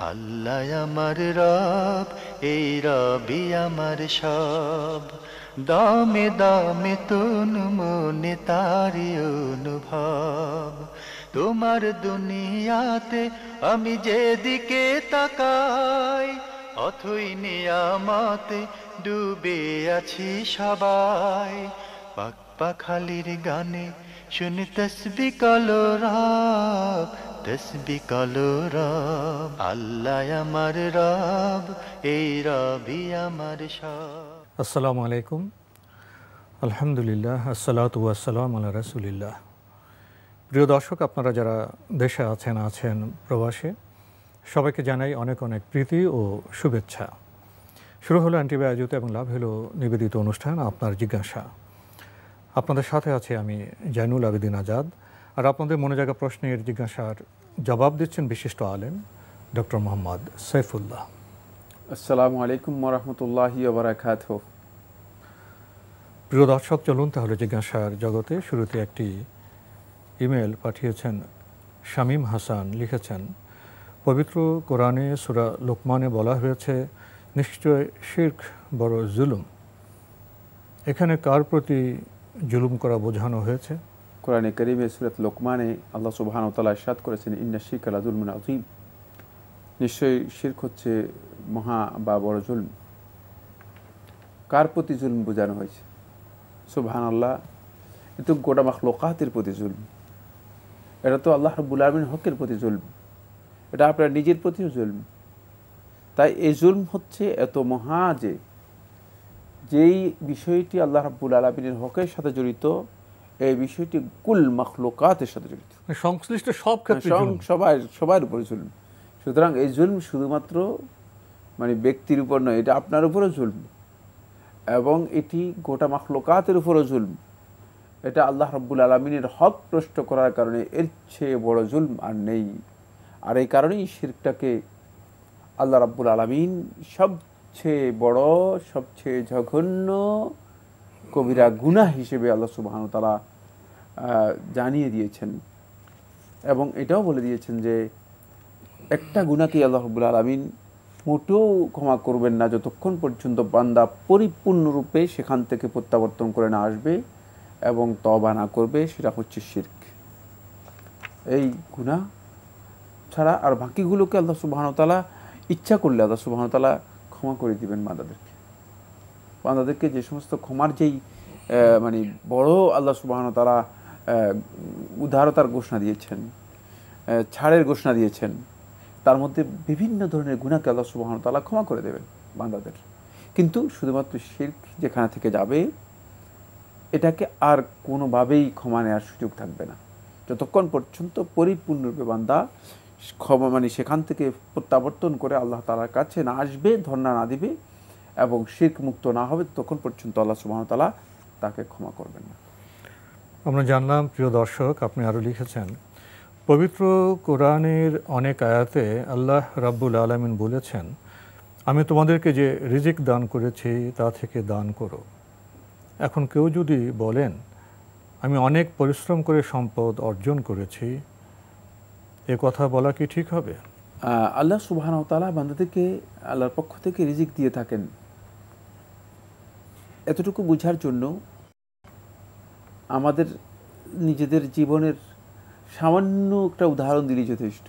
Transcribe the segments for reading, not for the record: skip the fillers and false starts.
আল্লাহ আমার রব, এই রবি আমার সব। দামে দামে তন মনে তারি অনুভব। তোমার দুনিয়াতে আমি যেদিকে তাকাই, অথই নিয়ামতে ডুবে আছি সবাই। পাক পাখালির গানে শুনি তসবিহ কলরব, তসবিহ কলরব। আল্লাহ আমার রব, এই রবি আমার সব। আসসালামু আলাইকুম, আলহামদুলিল্লাহ, আসসালাতু ওয়াসসালাম আলা রাসূলিল্লাহ। প্রিয় দর্শক, আপনারা যারা দেশে আছেন প্রবাসে, সবাইকে জানাই অনেক অনেক প্রীতি ও শুভেচ্ছা। শুরু হলো অ্যান্টিবায়োটিক এবং লাভ হলো নিবেদিত অনুষ্ঠান আপনার জিজ্ঞাসা। আপনাদের সাথে আছে আমি জয়নুল আবেদিন আজাদ, আর আপনাদের মনে জাগা প্রশ্নের জিজ্ঞাসার জবাব দিচ্ছেন বিশিষ্ট আলেম ডক্টর মোহাম্মদ সাইফুল্লাহ। আসসালামু আলাইকুম ওয়া রাহমাতুল্লাহি ওয়া বারাকাতুহু। প্রিয় দর্শক, চলুন তাহলে জিজ্ঞাসার জগতে। শুরুতে একটি ইমেল পাঠিয়েছেন শামীম হাসান। লিখেছেন, পবিত্র কোরআনে সূরা লোকমানে বলা হয়েছে, নিশ্চয় শিরক বড় জুলুম। এখানে কার প্রতি জুলুম করা বোঝানো হয়েছে? কোরআনে কারীমে সূরা লোকমানে আল্লাহ সুবহানাহু ওয়া তাআলা ইরশাদ করেছেন, ইন্না শিরকা লাযুলমুন আযীম। নিশ্চয়ই শিরক হচ্ছে মহা বা বড় জুলম। কার প্রতি জুলম বোঝানো হয়েছে? সুবহানাল্লাহ, এ তো গোটা মাখলুকাতের প্রতি জুলম। এটা তো আল্লাহ রাব্বুল আলামিনের হকের প্রতি জুলম, এটা আপনার নিজের প্রতিও জুলম। তাই এই জুলম হচ্ছে এত মহা যে যেই বিষয়টি আল্লাহ রাব্বুল আলামিনের হকের সাথে জড়িত, এই বিষয়টি কুল মাখলুকাতের সাথে জড়িত, সংশ্লিষ্ট সব ক্ষেত্রে সবার উপরে জুলম। সুতরাং এই জুলম শুধুমাত্র ব্যক্তির উপর নয়, এটা আপনার উপরও জুলম, এবং এটি গোটা মাখলুকাতের উপরও জুলম। এটা আল্লাহ রাব্বুল আলামিনের হক নষ্ট করার কারণে এর চেয়ে বড় জুলম আর নেই। আর এই কারণেই শিরকটাকে আল্লাহ রাব্বুল আলামিন সবচেয়ে বড়, সবচেয়ে জঘন্য কবিরা গুনাহ হিসেবে আল্লাহ সুবহানাহু ওয়া তাআলা জানিয়ে দিয়েছেন, এবং এটাও বলে দিয়েছেন যে একটা গুনাহকে আল্লাহ রাব্বুল আলামিন মোটেও ক্ষমা করবেন না যতক্ষণ পর্যন্ত বান্দা পরিপূর্ণরূপে সেখান থেকে প্রত্যাবর্তন করে না আসবে এবং তওবা না করবে। সেটা হচ্ছে শিরক। এই গুনাহ ছাড়া আর বাকিগুলোকে আল্লাহ সুবহানাহু ওয়া তাআলা ইচ্ছা করলে আল্লাহ সুবহানাহু ওয়া তাআলা ক্ষমা করে দিবেন বান্দাদেরকে। যে সমস্ত ক্ষমার যেই বড় আল্লাহ সুবহানাহু ওয়া তাআলা উদারতার ঘোষণা দিয়েছেন, ছাড়ের ঘোষণা দিয়েছেন, তার মধ্যে বিভিন্ন ধরনের গুনাহকে আল্লাহ সুবহানাহু ওয়া তাআলা ক্ষমা করে দেবেন বান্দাদের। কিন্তু শুধুমাত্র শিরক যেখানে থেকে যাবে, এটাকে আর কোনোভাবেই ক্ষমা নেওয়ার সুযোগ থাকবে না যতক্ষণ পর্যন্ত পরিপূর্ণরূপে বান্দা ক্ষমা সেখান থেকে প্রত্যাবর্তন করে আল্লাহ তাআলার কাছে না আসবে, ধর্ণা না দিবে এবং শিরক মুক্ত না হবে, ততক্ষণ পর্যন্ত আল্লাহ সুবহানাহু ওয়া তাআলা তাকে ক্ষমা করবেন না। আমরা জানলাম, প্রিয় দর্শক, আপনি আরও লিখেছেন, পবিত্র কোরআনের অনেক আয়াতে আল্লাহ রাব্বুল আলামিন বলেছেন, আমি তোমাদেরকে যে রিজিক দান করেছি তা থেকে দান করো। এখন কেউ যদি বলেন, আমি অনেক পরিশ্রম করে সম্পদ অর্জন করেছি, এ কথা বলা কি ঠিক হবে? আল্লাহ সুবহানাহু ওয়া তাআলা বান্দাদেরকে আল্লাহর পক্ষ থেকে রিজিক দিয়ে থাকেন, এতটুকু বোঝার জন্য আমাদের নিজেদের জীবনের সামান্য একটা উদাহরণ দিলেই যথেষ্ট।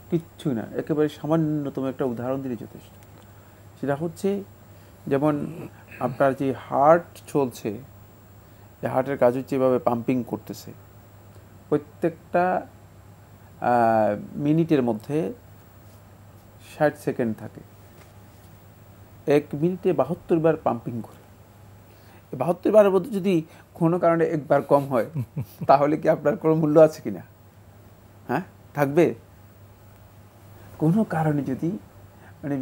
কিচ্ছু না, একেবারে সামান্যতম একটা উদাহরণ দিলেই যথেষ্ট। সেটা হচ্ছে, যেমন আপনার যে হার্ট চলছে, এই হার্টের কাজ হচ্ছে এভাবে পাম্পিং করতেছে। প্রত্যেকটা মিনিটের মধ্যে 60 সেকেন্ড থাকে। 1 মিনিটে 72 বার পাম্পিং করে। 72 বারের মধ্যে যদি কোনো কারণে একবার কম হয়, তাহলে কি আপনার কোনো মূল্য আছে কিনা? হ্যাঁ, থাকবে? কোনো কারণে যদি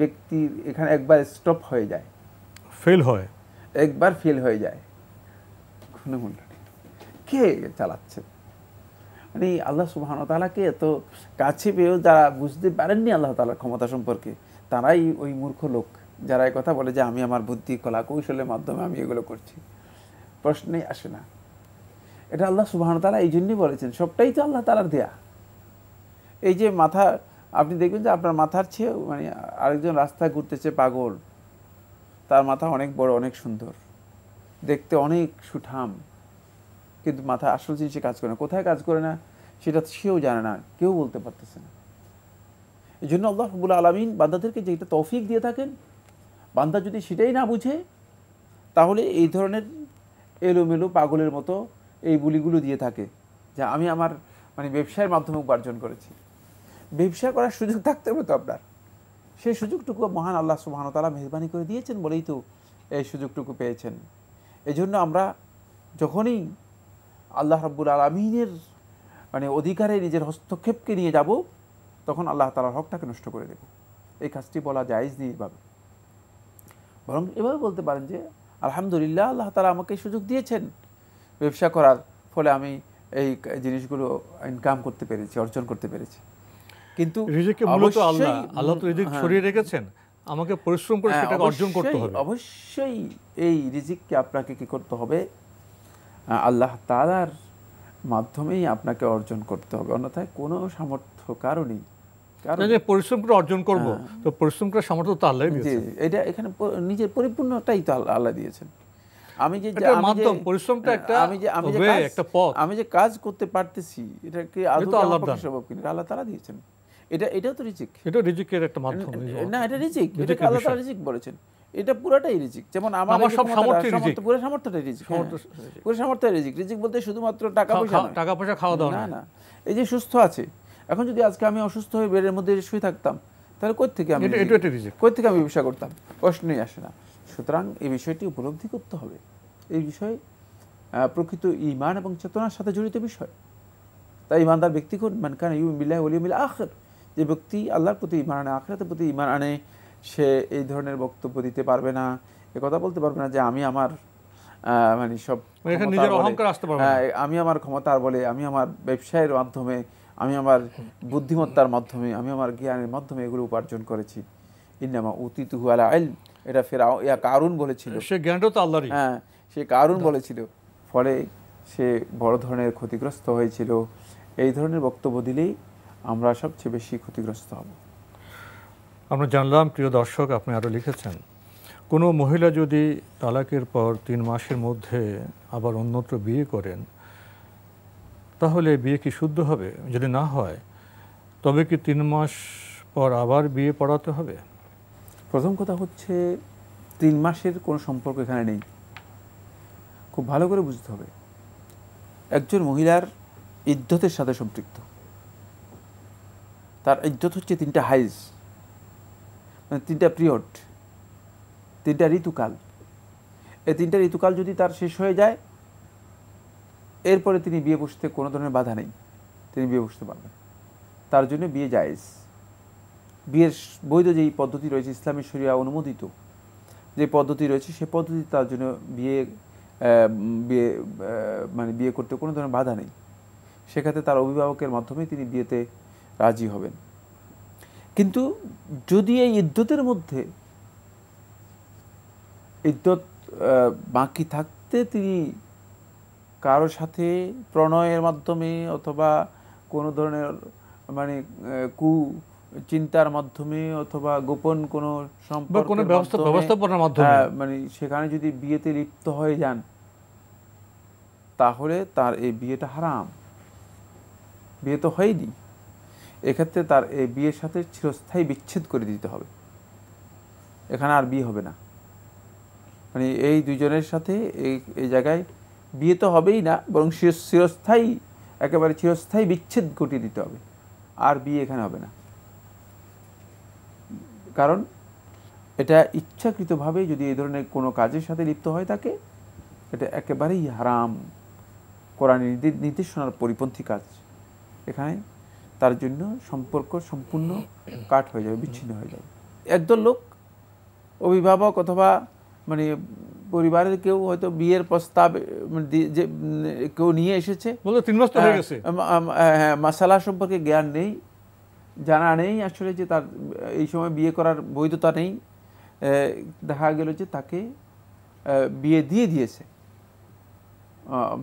ব্যক্তির এখানে একবার স্টপ হয়ে যায়, একবার ফেল হয়ে যায়, কোনো মূল্য নেই। কে চালাচ্ছে? আল্লাহ সুবহানাহু ওয়া তাআলাকে এত কাছে পেয়েও যারা বুঝতে পারেননি আল্লাহ তাআলার ক্ষমতা সম্পর্কে, তারাই ওই মূর্খ লোক যারা এই কথা বলে যে আমি আমার বুদ্ধি কলা কৌশলের মাধ্যমে আমি এগুলো করছি। প্রশ্নেই আসে না। এটা আল্লাহ সুবহানাহু ওয়া তাআলা এই জন্যই বলেছেন, সবটাই তো আল্লাহ তাআলার দেয়া। এই যে মাথা আপনি দেখবেন যে আপনার মাথার চেয়ে মানে আরেকজন রাস্তায় ঘুরতেছে পাগল, তার মাথা অনেক বড়, অনেক সুন্দর, দেখতে অনেক সুঠাম, কিন্তু মাথা আসল জিনিসে কাজ করে না। কোথায় কাজ করে না সেটা সেও জানে না, কেউ বলতে পারতেছে না। এই জন্য আল্লাহ রাব্বুল আলামিন বান্দাদেরকে যেটা তৌফিক দিয়ে থাকেন, বান্দা যদি সেটাই না বুঝে তাহলে এই ধরনের এলোমেলো পাগলের মতো এই বুলিগুলো দিয়ে থাকে যে আমি আমার মানে ব্যবসায়ের মাধ্যমে উপার্জন করেছি। ব্যবসা করার সুযোগ থাকতে হবে তো আপনার, সেই সুযোগটুকু মহান আল্লাহ সুবহানাহু ওয়া তাআলা মেহেরবানি করে দিয়েছেন বলেই তো এই সুযোগটুকু পেয়েছেন। এই জন্য আমরা যখনই আল্লাহ রাব্বুল আলামিনের মানে অধিকারে নিজের হস্তক্ষেপকে নিয়ে যাব, তখন আল্লাহ তাআলার হকটাকে নষ্ট করে দেব। এই কাজটি বলা জায়েজ নেই এভাবে, বরং এভাবে বলতে পারেন যে আলহামদুলিল্লাহ আল্লাহ তাআলা আমাকে সুযোগ দিয়েছেন ব্যবসা করার, ফলে আমি এই জিনিসগুলো ইনকাম করতে পেরেছি, অর্জন করতে পেরেছি। কিন্তু রিজিককে মূলত আল্লাহ তো রিজিক ছড়িয়ে রেখেছেন, আমাকে পরিশ্রম করে সেটাকে অর্জন করতে হবে। অবশ্যই এই রিজিককে আপনাকে কি করতে হবে, আল্লাহ তাআলার মাধ্যমেই আপনাকে অর্জন করতে হবে, অন্যথায় কোনো সামর্থ্য কারণেই পরিশ্রম করে অর্জন করব, তো পরিশ্রম করার সামর্থ্য তো আল্লাহই দিয়েছেন। এটা এখানে নিজের পরিপূর্ণটাই তো আল্লাহ দিয়েছেন। আমি যে পরিশ্রমটা একটা আমি যে কাজ করতে পারতেছি, এটা কি আল্লাহ সম্ভব কিনা? আল্লাহ তাআলা দিয়েছেন। এটাও তো রিজিক, এটা রিজিকের একটা মাধ্যম না, এটা রিজিক, এটা আল্লাহ তাআলা রিজিক বলেছেন, এটা পুরাটাই রিজিক। যেমন আমার সব সামর্থ্য, পুরো সামর্থ্যটাই রিজিক, পুরো সামর্থ্য রিজিক। রিজিক বলতে শুধুমাত্র টাকা পয়সা খাওয়া দাওয়া না। এই যে সুস্থ আছে, এখন যদি আজকে আমি অসুস্থ হয়ে বেডের মধ্যে শুয়ে থাকতাম, তাহলে কই থেকে আমি ব্যবসা করতাম? প্রশ্নই আসে না। সুতরাং এই বিষয়টি উপলব্ধি করতে হবে। এই বিষয় প্রকৃত ঈমান এবং চেতনার সাথে জড়িত বিষয়। তাই ঈমানদার ব্যক্তি কোন? মান কানা ইউমিনু বিল্লাহি ওয়াল ইয়াউমিল আখির। যে ব্যক্তি আল্লাহর প্রতি ঈমান আনে, আখিরাতের প্রতি ঈমান আনে, সে এই ধরনের বক্তব্য দিতে পারবে না, এ কথা বলতে পারবে না যে আমি আমার মানে সব নিজের অহংকার আসতে পারবে না, আমি আমার ক্ষমতার বলে, আমি আমার ব্যবসায়ের মাধ্যমে, আমি আমার বুদ্ধিমত্তার মাধ্যমে, আমি আমার জ্ঞানের মাধ্যমে এগুলো উপার্জন করেছি। ইন্নামা উতিতুহু আলা ইলম, এটা কারুন বলেছিল। সে জ্ঞানটা তো আল্লাহরই। হ্যাঁ, সে কারুন বলেছিল, ফলে সে বড় ধরনের ক্ষতিগ্রস্ত হয়েছিল। এই ধরনের বক্তব্য দিলেই আমরা সবচেয়ে বেশি ক্ষতিগ্রস্ত হব। আমরা জানলাম, প্রিয় দর্শক, আপনি আরও লিখেছেন, কোনো মহিলা যদি তালাকের পর 3 মাসের মধ্যে আবার অন্যত্র বিয়ে করেন, তাহলে বিয়ে কি শুদ্ধ হবে? যদি না হয় তবে কি 3 মাস পর আবার বিয়ে পড়াতে হবে? প্রথম কথা হচ্ছে 3 মাসের কোনো সম্পর্ক এখানে নেই, খুব ভালো করে বুঝতে হবে। একজন মহিলার ইদ্যতের সাথে সম্পৃক্ত। তার ইদ্যত হচ্ছে 3টা হাইজ, মানে 3টা পিরিয়ড, 3টা ঋতুকাল। এই 3টা ঋতুকাল যদি তার শেষ হয়ে যায়, এরপরে তিনি বিয়ে বসতে কোনো ধরনের বাধা নেই, তিনি বিয়ে বসতে পারবেন। তার জন্য বিয়ে জায়েজ। বিয়ের বৈধ যেই পদ্ধতি রয়েছে, ইসলামী শরিয়া অনুমোদিত যে পদ্ধতি রয়েছে, সে পদ্ধতি তার জন্য বিয়ে করতে কোনো ধরনের বাধা নেই। সেক্ষেত্রে তার অভিভাবকের মাধ্যমে তিনি বিয়েতে রাজি হবেন। কিন্তু যদি এই ইদ্যতের মধ্যে ইদ্যত বাকি থাকতে তিনি কারোর সাথে প্রণয়ের মাধ্যমে অথবা কোনো ধরনের মানে চিন্তার মাধ্যমে অথবা গোপন কোনো সম্পর্ক, কোনো ব্যবস্থাপনার মাধ্যমে মানে সেখানে যদি বিয়েতে লিপ্ত হয়ে যান, তাহলে তার এই বিয়েটা হারাম, বিয়ে তো হয়নি। এক্ষেত্রে তার এই বিয়ের সাথে চিরস্থায়ী বিচ্ছেদ করে দিতে হবে, এখানে আর বিয়ে হবে না। মানে এই দুইজনের সাথে এই জায়গায় বিয়ে তো হবেই না, বরং চিরস্থায়ী, একেবারে চিরস্থায়ী বিচ্ছেদ ঘটিয়ে দিতে হবে, আর বিয়ে এখানে হবে না। কারণ এটা ইচ্ছাকৃতভাবে যদি এই ধরনের কোনো কাজের সাথে লিপ্ত হয় থাকে, এটা একেবারেই হারাম, কোরআনের নির্দেশনার পরিপন্থী কাজ। এখানে তার জন্য সম্পর্ক সম্পূর্ণ কাট হয়ে যাবে, বিচ্ছিন্ন হয়ে যাবে। একদল লোক, অভিভাবক অথবা মানে পরিবারের কেউ হয়তো বিয়ের প্রস্তাব যে কেউ নিয়ে এসেছে, মাসালা সম্পর্কে জ্ঞান নেই, জানা নেই আসলে যে তার এই সময় বিয়ে করার বৈধতা নেই। দেখা গেল যে তাকে বিয়ে দিয়ে দিয়েছে,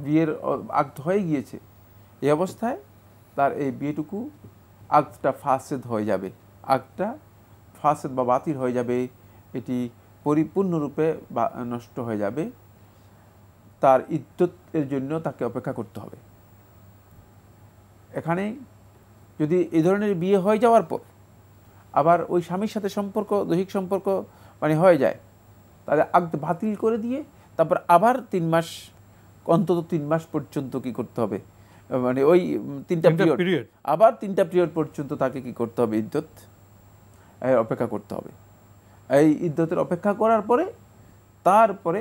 বিয়ের আগ হয়ে গিয়েছে। এই অবস্থায় তার এই বিয়েটুকু আকদটা ফাসেদ হয়ে যাবে, আকদটা ফাসেদ বা বাতিল হয়ে যাবে, এটি পরিপূর্ণরূপে নষ্ট হয়ে যাবে, তার ইদ্যতের জন্য তাকে অপেক্ষা করতে হবে। এখানে যদি এই ধরনের বিয়ে হয়ে যাওয়ার পর আবার ওই স্বামীর সাথে সম্পর্ক, দৈহিক সম্পর্ক মানে হয়ে যায়, তাহলে আকদ বাতিল করে দিয়ে তারপর আবার 3 মাস, অন্তত 3 মাস পর্যন্ত কি করতে হবে, মানে ওই 3টা পিরিয়ড, আবার 3টা পিরিয়ড পর্যন্ত তাকে কি করতে হবে, ইদ্যত অপেক্ষা করতে হবে। এই ইদ্যতের অপেক্ষা করার পরে তারপরে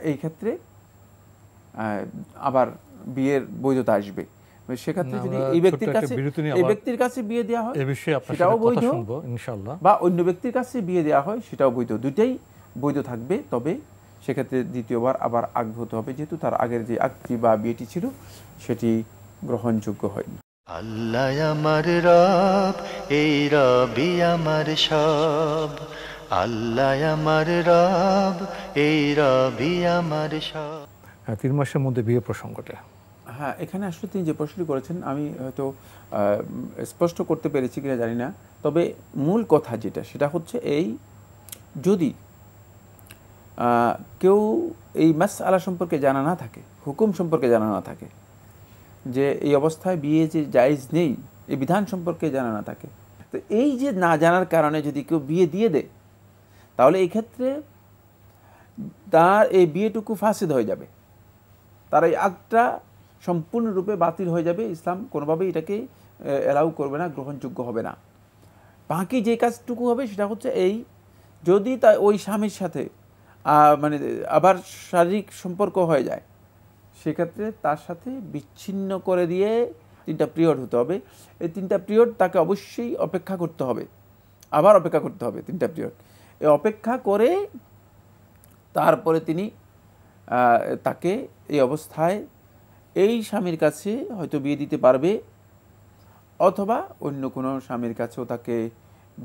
এই ক্ষেত্রে আবার বিয়ের বৈধতা আসবে। সেক্ষেত্রে যদি এই ব্যক্তির কাছে বিয়ে দেওয়া হয় সেটাও বৈধ, ইনশাআল্লাহ, বা অন্য ব্যক্তির কাছে বিয়ে দেওয়া হয় সেটাও বৈধ, দুইটাই বৈধ থাকবে। তবে সেক্ষেত্রে দ্বিতীয়বার আবার আকদ হতে হবে, যেহেতু তার আগের যে আকদটি বা বিয়েটি ছিল সেটি গ্রহণযোগ্য হয়নি। আল্লাহ আমার রব, এই রবি আমার সব, আল্লাহ আমার রব, এই রবি আমার সব। 3 মাসের মধ্যে বিয়ে প্রসঙ্গটা, হ্যাঁ, এখানে আসলে তিনি যে প্রশ্নটি করেছেন আমি হয়তো স্পষ্ট করতে পেরেছি কিনা জানি না, তবে মূল কথা যেটা সেটা হচ্ছে এই, যদি কেউ এই মাসআলা সম্পর্কে জানা না থাকে, হুকুম সম্পর্কে জানা না থাকে, যে এই অবস্থায় বিয়ে যে জায়েজ নেই এই বিধান সম্পর্কে জানা না থাকে, তো এই যে না জানার কারণে যদি কেউ বিয়ে দিয়ে দেয় তাহলে এই ক্ষেত্রে তার এই বিয়েটুকু ফাসিদ হয়ে যাবে, তার এই আকদটা সম্পূর্ণরূপে বাতিল হয়ে যাবে। ইসলাম কোনোভাবেই এটাকে অ্যালাউ করবে না, গ্রহণযোগ্য হবে না। বাকি যে কাজটুকু হবে সেটা হচ্ছে এই, যদি তা ওই স্বামীর সাথে মানে আবার শারীরিক সম্পর্ক হয়ে যায়, সেক্ষেত্রে তার সাথে বিচ্ছিন্ন করে দিয়ে 3টা পিরিয়ড হতে হবে। এই 3টা পিরিয়ড তাকে অবশ্যই অপেক্ষা করতে হবে, আবার অপেক্ষা করতে হবে 3টা পিরিয়ড। এই অপেক্ষা করে তারপরে তিনি তাকে এই অবস্থায় এই স্বামীর কাছে হয়তো বিয়ে দিতে পারবে, অথবা অন্য কোনো স্বামীর কাছেও তাকে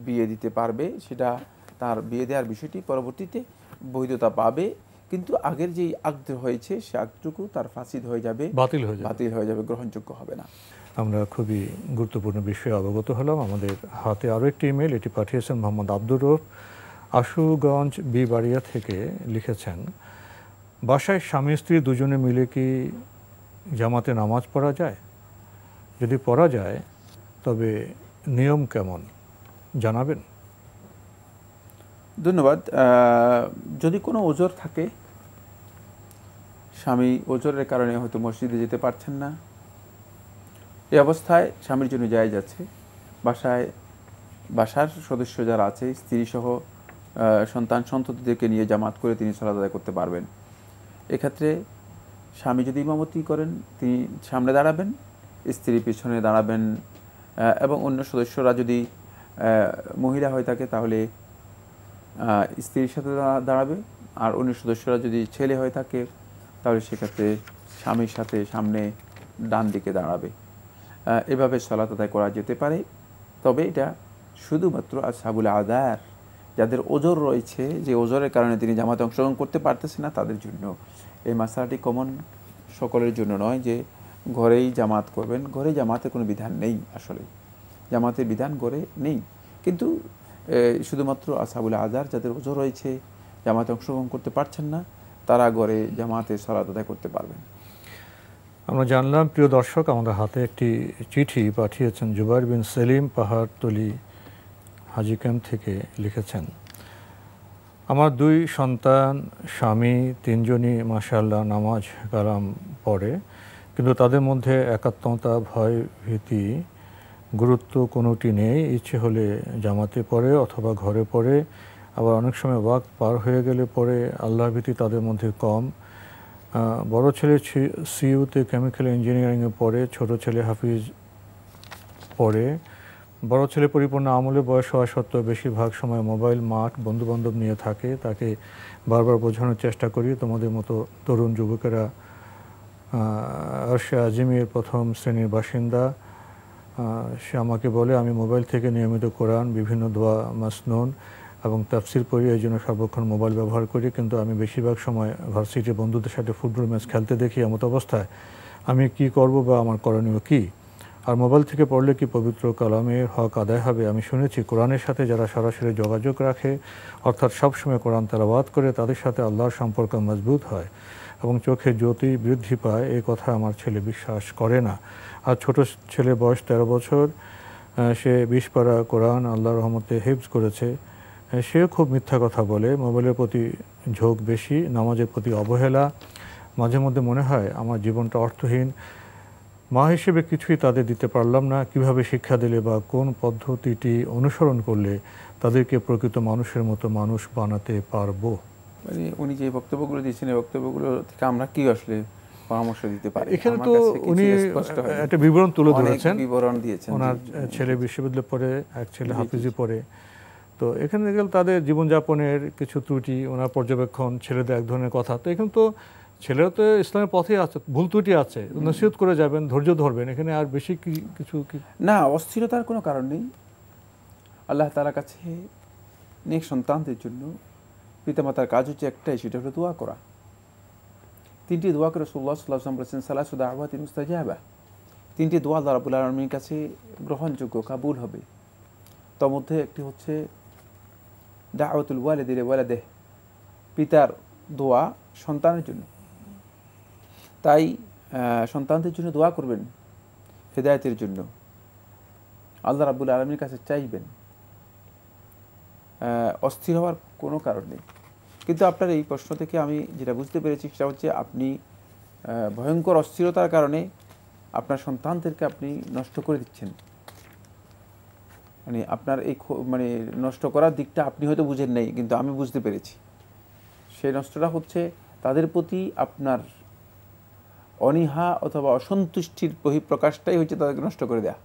বিয়ে দিতে পারবে। সেটা তার বিয়ে দেওয়ার বিষয়টি পরবর্তীতে বৈধতা পাবে, কিন্তু আগের যেই আকদ হয়েছে সে আকদটুকু তার ফাসিদ হয়ে যাবে, বাতিল হয়ে যাবে, গ্রহণযোগ্য হবে না। আমরা খুবই গুরুত্বপূর্ণ বিষয়ে অবগত হলাম। আমাদের হাতে আরও একটি ইমেল, এটি পাঠিয়েছেন মোহাম্মদ আব্দুর রউফ আশুগঞ্জ বিবাড়িয়া থেকে। লিখেছেন, বাসায় স্বামী স্ত্রী দুজনে মিলে কি জামাতে নামাজ পড়া যায়? যদি পড়া যায় তবে নিয়ম কেমন জানাবেন? ধন্যবাদ। যদি কোনো ওজর থাকে, স্বামী ওজরের কারণে হয়তো মসজিদে যেতে পারছেন না, এই অবস্থায় স্বামীর জন্য জায়েজ আছে বাসার সদস্য যারা আছে, স্ত্রী সহ সন্ততিদেরকে নিয়ে জামাত করে তিনি সালাত আদায় করতে পারবেন। এক্ষেত্রে স্বামী যদি ইমামতি করেন তিনি সামনে দাঁড়াবেন, স্ত্রী পিছনে দাঁড়াবেন, এবং অন্য সদস্যরা যদি মহিলা হয়ে থাকে তাহলে স্ত্রীর সাথে দাঁড়াবে, আর অন্য সদস্যরা যদি ছেলে হয়ে থাকে তাহলে সেক্ষেত্রে স্বামীর সাথে সামনে ডান দিকে দাঁড়াবে। এভাবে সালাত আদায় করা যেতে পারে। তবে এটা শুধুমাত্র আসহাবুল আযার, যাদের ওজর রয়েছে, যে ওজরের কারণে তিনি জামাতে অংশগ্রহণ করতে পারতেছে না, তাদের জন্য এই মাসআলাটি কমন, সকলের জন্য নয় যে ঘরেই জামাত করবেন। ঘরে জামাতের কোনো বিধান নেই, আসলে জামাতের বিধান ঘরে নেই, কিন্তু শুধুমাত্র আসহাবুল আযার, যাদের ওজর রয়েছে, জামাতে অংশগ্রহণ করতে পারছেন না, তারা ঘরে জামাতে সালাত আদায় করতে পারবেন। আমরা জানলাম, প্রিয় দর্শক, আমাদের হাতে একটি চিঠি পাঠিয়েছেন জুবাইর বিন সেলিম পাহাড়তলি হাজি ক্যাম্প থেকে। লিখেছেন, আমার 2 সন্তান, স্বামী, 3 জনই মাশাআল্লাহ নামাজ কালাম পড়ে, কিন্তু তাদের মধ্যে একাত্মতা, ভয়, ভীতি, গুরুত্ব কোনোটি নেই। ইচ্ছে হলে জামাতে পড়ে অথবা ঘরে পড়ে, আবার অনেক সময় ওয়াক্ত পার হয়ে গেলে পড়ে। আল্লাহর ভীতি তাদের মধ্যে কম। বড় ছেলে সিইউতে কেমিক্যাল ইঞ্জিনিয়ারিংয়ে পড়ে, ছোট ছেলে হাফিজ পড়ে। বড় ছেলে পরিপূর্ণ আমলে বয়স হওয়া সত্ত্বেও বেশিরভাগ সময় মোবাইল, মাঠ, বন্ধুবান্ধব নিয়ে থাকে। তাকে বারবার বোঝানোর চেষ্টা করি, তোমাদের মতো তরুণ যুবকেরা আরশে আজিমের 1ম শ্রেণীর বাসিন্দা। সে আমাকে বলে, আমি মোবাইল থেকে নিয়মিত কোরআন, বিভিন্ন দোয়া, মাসনুন এবং তাফসির পড়ি, এই জন্য সর্বক্ষণ মোবাইল ব্যবহার করি। কিন্তু আমি বেশিরভাগ সময় ভার্সিটির বন্ধুদের সাথে ফুটবল ম্যাচ খেলতে দেখি। এমত অবস্থায় আমি কি করব বা আমার করণীয় কি? আর মোবাইল থেকে পড়লে কি পবিত্র কালামের হক আদায় হবে? আমি শুনেছি কোরআনের সাথে যারা সরাসরি যোগাযোগ রাখে, অর্থাৎ সবসময় কোরআন তেলাওয়াত করে, তাদের সাথে আল্লাহর সম্পর্ক মজবুত হয় এবং চোখে জ্যোতি বৃদ্ধি পায়। এই কথা আমার ছেলে বিশ্বাস করে না। আর ছোট ছেলে, বয়স 13 বছর, সে 20 পারা কোরআন আল্লাহর রহমতে হিফজ করেছে। সেও খুব মিথ্যা কথা বলে, মোবাইলের প্রতি ঝোঁক বেশি, নামাজের প্রতি অবহেলা। মাঝে মধ্যে মনে হয় আমার জীবনটা অর্থহীন। মা হিসেবে কিছুই তাদের দিতে পারলাম না। কিভাবে শিক্ষা দিলে বা কোন পদ্ধতিটি অনুসরণ করলে তাদেরকে প্রকৃত মানুষের মতো মানুষ বানাতে পারবো? মানে উনি যে বক্তব্যগুলো দিয়েছেন, এই বক্তব্যগুলো থেকে আমরা কি আসলে পরামর্শ দিতে পারি? এখানে তো উনি একটা বিবরণ তুলে ধরেছেন, বিবরণ দিয়েছেন। ওনার ছেলে বিশ্ববিদ্যালয়ে পড়ে, এক ছেলে হাফিজি পড়ে। তো এখানে গেলে তাদের জীবনযাপনের কিছু ত্রুটি, ওনার পর্যবেক্ষণ, ছেলেদের এক ধরনের কথা। তো এখানে তো ছেলেরা তো ইসলামের পথে আছে, ভুল ত্রুটি আছে, নসিহত করে যাবেন, ধৈর্য ধরবেন। এখানে আর বেশি কিছু না, অস্থিরতার কোনো কারণ নেই। আল্লাহ তাআলার কাছে নেক সন্তানদের জন্য পিতামাতার কাজ হচ্ছে একটাই, সেটা হলো দোয়া করা। 3টি দোয়া করে রাসূলুল্লাহ সাল্লাল্লাহু আলাইহি ওয়াসাল্লাম বলেছেন, সালাসু দাওয়াতিন মুস্তাজাবা। 3টি দোয়া আল্লাহ রাব্বুল আলামিনের কাছে গ্রহণযোগ্য, কাবুল হবে। তার মধ্যে একটি হচ্ছে দাওয়াতুল ওয়ালিদি লিওয়ালিদিহি, পিতার দোয়া সন্তানের জন্য। তাই সন্তানদের জন্য দোয়া করবেন, হেদায়েতের জন্য আল্লাহ রাব্বুল আলামিনের কাছে চাইবেন। অস্থির হওয়ার কোনো কারণ নেই। কিন্তু আপনার এই প্রশ্ন থেকে আমি যেটা বুঝতে পেরেছি সেটা হচ্ছে, আপনি ভয়ঙ্কর অস্থিরতার কারণে আপনার সন্তানদেরকে আপনি নষ্ট করে দিচ্ছেন। মানে আপনার এই মানে নষ্ট করার দিকটা আপনি হয়তো বুঝেন নাই, কিন্তু আমি বুঝতে পেরেছি। সেই নষ্টটা হচ্ছে তাদের প্রতি আপনার অনীহা অথবা অসন্তুষ্টির বহিঃপ্রকাশটাই হচ্ছে তাদেরকে নষ্ট করে দেয়া।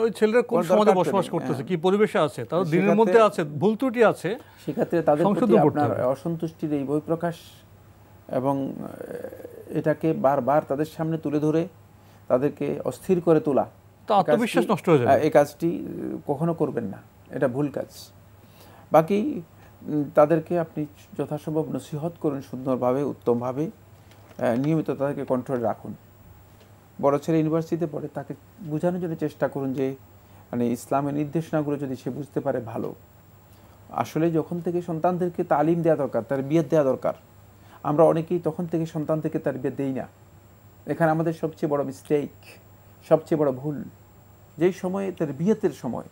ওই ছেলেরা কোন সমাজে বসবাস করতেছে, কি পরিবেশে আছে, তার দিনের মধ্যে আছে, ভুল ত্রুটি আছে, সেক্ষেত্রে তাদের প্রতি আপনার অসন্তুষ্টির এই বহিঃপ্রকাশ এবং এটাকে বারবার তাদের সামনে তুলে ধরে তাদেরকে অস্থির করে তোলা, আত্মবিশ্বাস নষ্ট হয়ে যাবে। এই কাজটি কখনো করবেন না, এটা ভুল কাজ। বাকি তাদেরকে আপনি যথাসম্ভব নসিহত করুন সুন্দরভাবে, উত্তমভাবে, নিয়মিত তাদেরকে কন্ট্রোলে রাখুন। বড় ছেলে ইউনিভার্সিটিতে পড়ে, তাকে বোঝানোর জন্য চেষ্টা করুন যে মানে ইসলামের নির্দেশনাগুলো যদি সে বুঝতে পারে ভালো। আসলে যখন থেকে সন্তানদেরকে তালিম দেওয়া দরকার, তার বিয়েত দেওয়া দরকার, আমরা অনেকেই তখন থেকে সন্তানদেরকে তার বিয়ে দেই না। এখানে আমাদের সবচেয়ে বড় মিস্টেক, সবচেয়ে বড় ভুল। যেই সময়ে তার বিয়েতের সময়,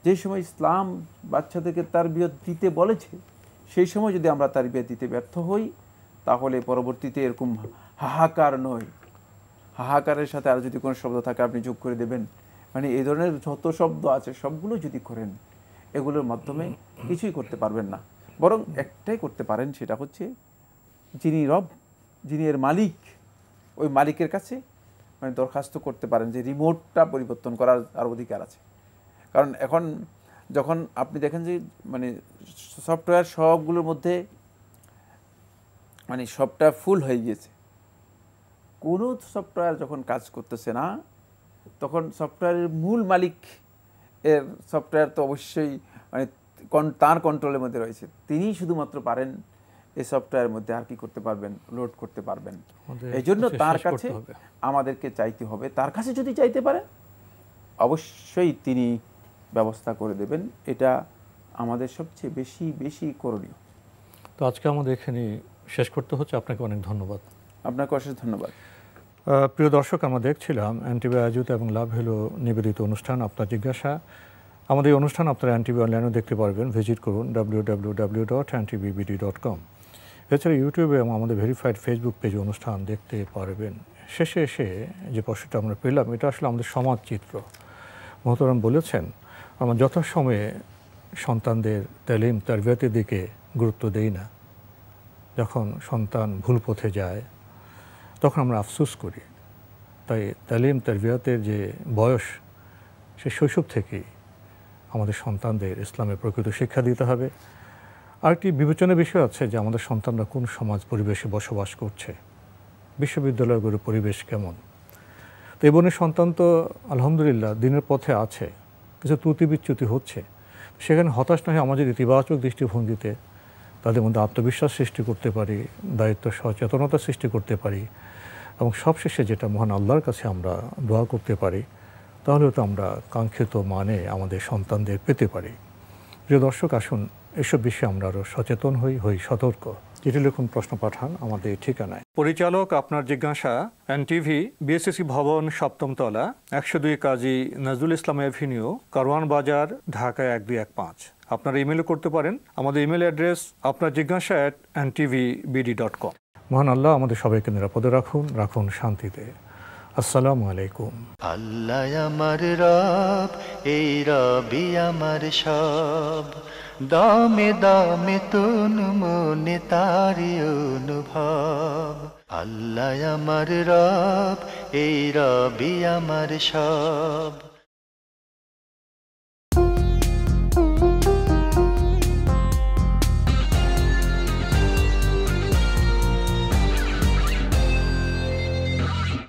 যেই সময় ইসলাম বাচ্চাদেরকে তার বিয়ে দিতে বলেছে, সেই সময় যদি আমরা তার বিয়ে দিতে ব্যর্থ হই, তাহলে পরবর্তীতে এরকম হাহাকার নয়, হাহাকারের সাথে আর যদি কোনো শব্দ থাকে আপনি যোগ করে দেবেন। মানে এই ধরনের যত শব্দ আছে সবগুলো যদি করেন, এগুলোর মাধ্যমে কিছুই করতে পারবেন না। বরং একটাই করতে পারেন, সেটা হচ্ছে যিনি রব, যিনি এর মালিক, ওই মালিকের কাছে মানে দরখাস্ত করতে পারেন যে রিমোটটা পরিবর্তন করার আর অধিকার আছে। কারণ এখন যখন আপনি দেখেন যে মানে সফটওয়্যার সবগুলোর মধ্যে মানে সবটা ফুল হয়ে গিয়েছে, কোনো সফটওয়্যার যখন কাজ করতেছে না, তখন সফটওয়্যারের মূল মালিক এর সফটওয়্যার তো অবশ্যই মানে তার কন্ট্রোলের মধ্যে রয়েছে। তিনিই শুধুমাত্র পারেন এই সফটওয়্যারের মধ্যে আর কি করতে পারবেন, লোড করতে পারবেন। এই জন্য তার কাছে আমাদেরকে চাইতে হবে। তার কাছে যদি চাইতে পারেন, অবশ্যই তিনি ব্যবস্থা করে দেবেন। এটা আমাদের সবচেয়ে বেশি করণীয়। তো আজকে আমাদের এখানে শেষ করতে হচ্ছে। আপনাকে অনেক ধন্যবাদ। আপনাকে অশেষ ধন্যবাদ। প্রিয় দর্শক, আমরা দেখছিলাম এনটিভি আয়োজিত এবং লাভ হলো নিবেদিত অনুষ্ঠান আপনার জিজ্ঞাসা। আমাদের এই অনুষ্ঠান আপনারা এনটিভি অনলাইনেও দেখতে পারবেন। ভিজিট করুন www.ntvbd.com। এছাড়া ইউটিউবে এবং আমাদের ভেরিফাইড ফেসবুক পেজে অনুষ্ঠান দেখতে পারবেন। শেষে এসে যে প্রশ্নটা আমরা পেলাম, এটা আসলে আমাদের সমাজ চিত্র। মোহতারাম বলেছেন, আমরা যথাসময়ে সন্তানদের তালিম তারবিয়াতের দিকে গুরুত্ব দেই না। যখন সন্তান ভুল পথে যায় তখন আমরা আফসোস করি। তাই তালিম তারবিয়াতের যে বয়স, সে শৈশব থেকেই আমাদের সন্তানদের ইসলামের প্রকৃত শিক্ষা দিতে হবে। আরেকটি বিবেচনার বিষয় আছে যে আমাদের সন্তানরা কোন সমাজ পরিবেশে বসবাস করছে, বিশ্ববিদ্যালয়গুলোর পরিবেশ কেমন। তো এই বোনের সন্তান তো আলহামদুলিল্লাহ দিনের পথে আছে, কিছু ত্রুটি বিচ্যুতি হচ্ছে, সেখানে হতাশ না হয়ে আমাদের ইতিবাচক দৃষ্টিভঙ্গিতে তাদের মধ্যে আত্মবিশ্বাস সৃষ্টি করতে পারি, দায়িত্ব সচেতনতা সৃষ্টি করতে পারি এবং সবশেষে যেটা মহান আল্লাহর কাছে আমরা দোয়া করতে পারি, তাহলে তো আমরা কাঙ্ক্ষিত মানে আমাদের সন্তানদের পেতে পারি। প্রিয় দর্শক, আসুন এসব বিষয়ে আমরা আরও সচেতন হই সতর্ক। চিঠি লিখুন, প্রশ্ন পাঠান আমাদের ঠিকানায়। পরিচালক আপনার জিজ্ঞাসা, এনটিভি, বিএসসি ভবন, 7ম তলা, 102 কাজী নজরুল ইসলাম এভিনিউ, কারওয়ান বাজার, ঢাকা 1215। আপনারা ইমেলও করতে পারেন। আমাদের ইমেল অ্যাড্রেস আপনার জিজ্ঞাসা @ntvbd.com। মহান আল্লাহ আমাদের সবাইকে নিরাপদে রাখুন শান্তিতে। আসসালামু আলাইকুম। আল্লাহ আমার রব, এই রবি আমার সব, দামে দামে তুন মনে তারি অনুভব। আল্লাহ আমার রব, এই রবি আমার সব।